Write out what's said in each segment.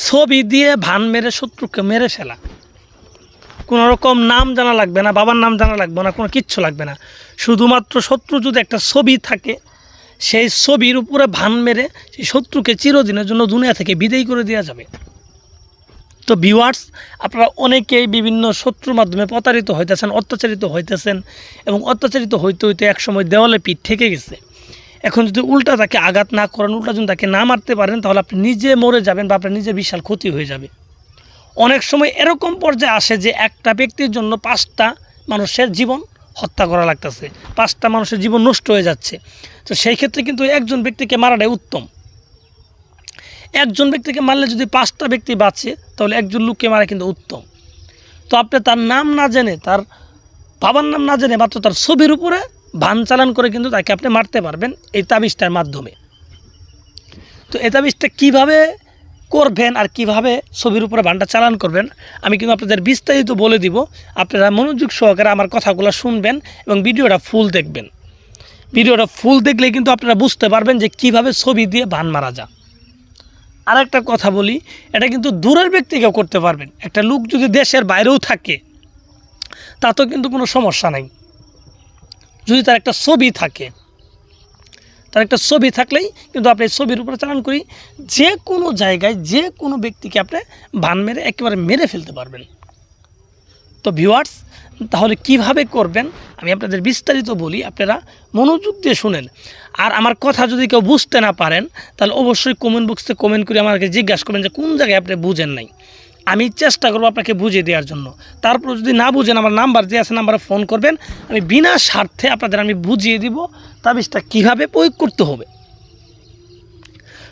ছবি দিয়ে ভান মেরে শত্রুকে মেরে ফেলা। কোনো রকম নাম জানা লাগবে না, বাবার নাম জানা লাগবে না, কোনো কিচ্ছু লাগবে না। শুধুমাত্র শত্রু যদি একটা ছবি থাকে, সেই ছবির উপরে ভান মেরে সেই শত্রুকে চিরদিনের জন্য দুনিয়া থেকে বিদায় করে দেওয়া যাবে। তো ভিউয়ার্স, আপনারা অনেকেই বিভিন্ন শত্রুর মাধ্যমে প্রতারিত হইতেছেন, অত্যাচারিত হইতেছেন, এবং অত্যাচারিত হইতে হইতে একসময় দেওয়ালে পিঠ ঠেকে গেছে। এখন যদি উল্টা তাকে আঘাত না করেন, উল্টা যদি তাকে না মারতে পারেন, তাহলে আপনি নিজে মরে যাবেন বা আপনার নিজের বিশাল ক্ষতি হয়ে যাবে। অনেক সময় এরকম পর্যায়ে আসে যে একটা ব্যক্তির জন্য 5টা মানুষের জীবন হত্যা করা লাগতেছে, 5টা মানুষের জীবন নষ্ট হয়ে যাচ্ছে। তো সেই ক্ষেত্রে কিন্তু একজন ব্যক্তিকে মারাটাই উত্তম। একজন ব্যক্তিকে মারলে যদি 5টা ব্যক্তি বাঁচে, তাহলে একজন লোককে মারা কিন্তু উত্তম। তো আপনি তার নাম না জেনে, তার বাবার নাম না জেনে, মাত্র তার ছবির উপরে বান চালান করে কিন্তু তাকে আপনি মারতে পারবেন এই তাবিজটার মাধ্যমে। তো এই তাবিজটা কীভাবে করবেন আর কিভাবে ছবির উপরে বানটা চালান করবেন, আমি কিন্তু আপনাদের বিস্তারিত বলে দিব। আপনারা মনোযোগ সহকারে আমার কথাগুলো শুনবেন এবং ভিডিওটা ফুল দেখবেন। ভিডিওটা ফুল দেখলে কিন্তু আপনারা বুঝতে পারবেন যে কিভাবে ছবি দিয়ে বান মারা যায়। আর একটা কথা বলি, এটা কিন্তু দূরের ব্যক্তিকেও করতে পারবেন। একটা লোক যদি দেশের বাইরেও থাকে, তাতেও কিন্তু কোনো সমস্যা নাই। যদি তার একটা ছবি থাকে, তার একটা ছবি থাকলেই কিন্তু আপনি ছবির উপরে চালান করি যে কোনো জায়গায় যে কোনো ব্যক্তিকে আপনি বান মেরে একেবারে মেরে ফেলতে পারবেন। তো ভিউয়ার্স, তাহলে কিভাবে করবেন আমি আপনাদের বিস্তারিত বলি, আপনারা মনোযোগ দিয়ে শুনেন। আর আমার কথা যদি কেউ বুঝতে না পারেন, তাহলে অবশ্যই কমেন্ট বক্সে কমেন্ট করে আমাকে জিজ্ঞাসা করবেন যে কোন জায়গায় আপনি বুঝেন নাই। আমি চেষ্টা করবো আপনাকে বুঝিয়ে দেওয়ার জন্য। তারপর যদি না বুঝেন, আমার নাম্বার যে আছে, নাম্বারে ফোন করবেন। আমি বিনা স্বার্থে আপনাদের আমি বুঝিয়ে দিব তাবিজটা কীভাবে প্রয়োগ করতে হবে।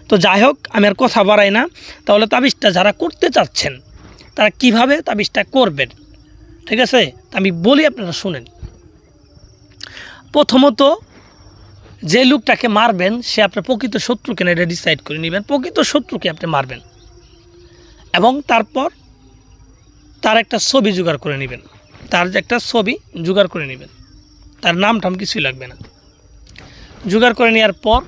তো যাই হোক, আমি আর কথা বাড়াই না। তাহলে তাবিজটা যারা করতে চাচ্ছেন, তারা কিভাবে তাবিজটা করবেন, ঠিক আছে, আমি বলি, আপনারা শুনেন। প্রথমত, যে লোকটাকে মারবেন সে আপনার প্রকৃত শত্রুকে না, এটা ডিসাইড করে নেবেন। প্রকৃত শত্রুকে আপনি মারবেন এবং তারপর তার একটা ছবি জোগাড় করে নেবেন। তার যে একটা ছবি জোগাড় করে নেবেন, তার নাম টাম কিছুই লাগবে না। জোগাড় করে নেওয়ার পর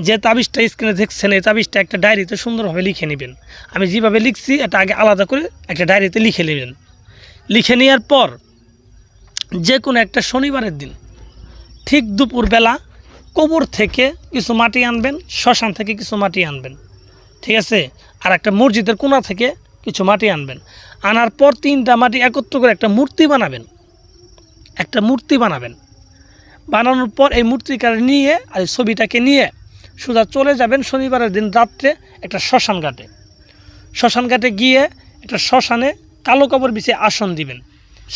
যে তাবিজটা স্ক্রিনে দেখছেন, এই তাবিজটা একটা ডায়েরিতে সুন্দরভাবে লিখে নেবেন। আমি যেভাবে লিখছি এটা আগে আলাদা করে একটা ডায়েরিতে লিখে নেবেন। লিখে নেওয়ার পর যে কোনো একটা শনিবারের দিন ঠিক দুপুরবেলা কবর থেকে কিছু মাটি আনবেন, শ্মশান থেকে কিছু মাটি আনবেন, ঠিক আছে, আর একটা মসজিদের কোণা থেকে কিছু মাটি আনবেন। আনার পর 3টা মাটি একত্র করে একটা মূর্তি বানাবেন। একটা মূর্তি বানাবেন। বানানোর পর এই মূর্তিকার নিয়ে আর ছবিটাকে নিয়ে সোজা চলে যাবেন শনিবারের দিন রাত্রে একটা শ্মশান ঘাটে। শ্মশান ঘাটে গিয়ে একটা শ্মশানে কালো কাপড় বিছিয়ে আসন দিবেন।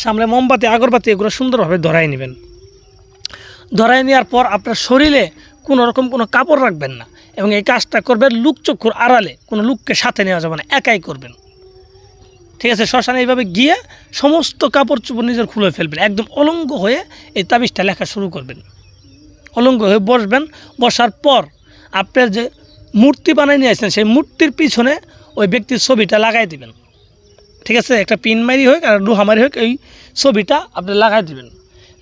সামনে মোমবাতি, আগরবাতি এগুলো সুন্দরভাবে ধরাই নেবেন। ধরাই নেওয়ার পর আপনার শরীরে কোনো রকম কোনো কাপড় রাখবেন না, এবং এই কাজটা করবেন লোকচক্ষুর আড়ালে। কোনো লোককে সাথে নেওয়া যাবে না, একাই করবেন, ঠিক আছে। শ্মশানে এইভাবে গিয়ে সমস্ত কাপড় চোপড় নিজের খুলে ফেলবেন, একদম অলঙ্গ হয়ে এই তাবিজটা লেখা শুরু করবেন। অলঙ্গ হয়ে বসবেন। বসার পর আপনার যে মূর্তি বানিয়ে নিয়ে আসছেন, সেই মূর্তির পিছনে ওই ব্যক্তির ছবিটা লাগাই দিবেন, ঠিক আছে। একটা পিন মারি হোক আর লোহামারি হোক, এই ছবিটা আপনি লাগাই দিবেন।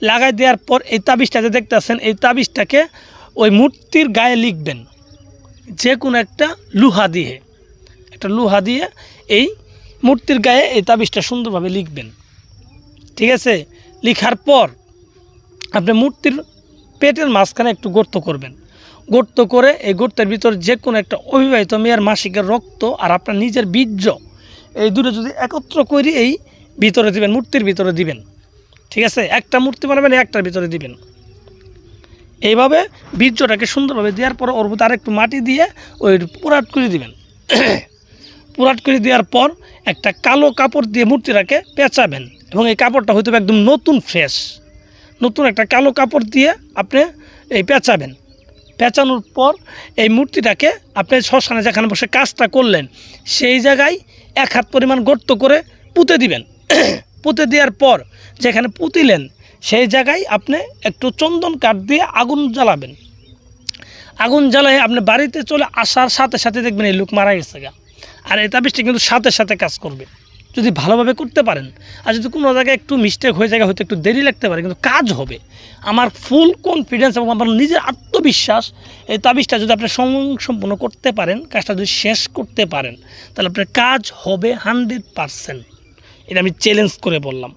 লাগাই দেওয়ার পর এই তাবিজটা যে দেখতে আসছেন, এই তাবিজটাকে ওই মূর্তির গায়ে লিখবেন। যে কোনো একটা লোহা দিয়ে এই মূর্তির গায়ে এই তাবিজটা সুন্দরভাবে লিখবেন, ঠিক আছে। লিখার পর আপনি মূর্তির পেটের মাঝখানে একটু গর্ত করবেন। গর্ত করে এই গর্তের ভিতর যে কোনো একটা অবিবাহিত মেয়ের মাসিকের রক্ত আর আপনার নিজের বীর্য, এই দুটো যদি একত্র করে এই ভিতরে দিবেন, মূর্তির ভিতরে দিবেন, ঠিক আছে। একটা মূর্তি বানাবেন, একটার ভিতরে দিবেন। এইভাবে বীর্যটাকে সুন্দরভাবে দেওয়ার পর ওর ভিতরে আরেকটু মাটি দিয়ে ওই পুরাট করে দিবেন। পুরাট করে দেওয়ার পর একটা কালো কাপড় দিয়ে মূর্তিটাকে পেঁচাবেন, এবং এই কাপড়টা হয়তো একদম নতুন ফ্রেশ, নতুন একটা কালো কাপড় দিয়ে আপনি এই পেঁচাবেন। পেঁচানোর পর এই মূর্তিটাকে আপনি শ্মশানে যেখানে বসে কাজটা করলেন, সেই জায়গায় 1 হাত পরিমাণ গর্ত করে পুঁতে দিবেন। পুঁতে দেওয়ার পর যেখানে পুঁতিলেন সেই জায়গায় আপনি একটু চন্দন কাঠ দিয়ে আগুন জ্বালাবেন। আগুন জ্বালায় আপনি বাড়িতে চলে আসার সাথে সাথে দেখবেন এই লোক মারা গেছে গা। আর এই তাবিজটা কিন্তু সাথে সাথে কাজ করবে, যদি ভালোভাবে করতে পারেন, আর যদি কোনো জায়গায় একটু মিস্টেক হয়ে যায়, হয়তো একটু দেরি লাগতে পারে, কিন্তু কাজ হবে। আমার ফুল কনফিডেন্স এবং আমার নিজের আত্মবিশ্বাস, এই তাবিজটা যদি আপনি সম্পূর্ণ করতে পারেন, কাজটা যদি শেষ করতে পারেন, তাহলে আপনার কাজ হবে 100%। এটা আমি চ্যালেঞ্জ করে বললাম।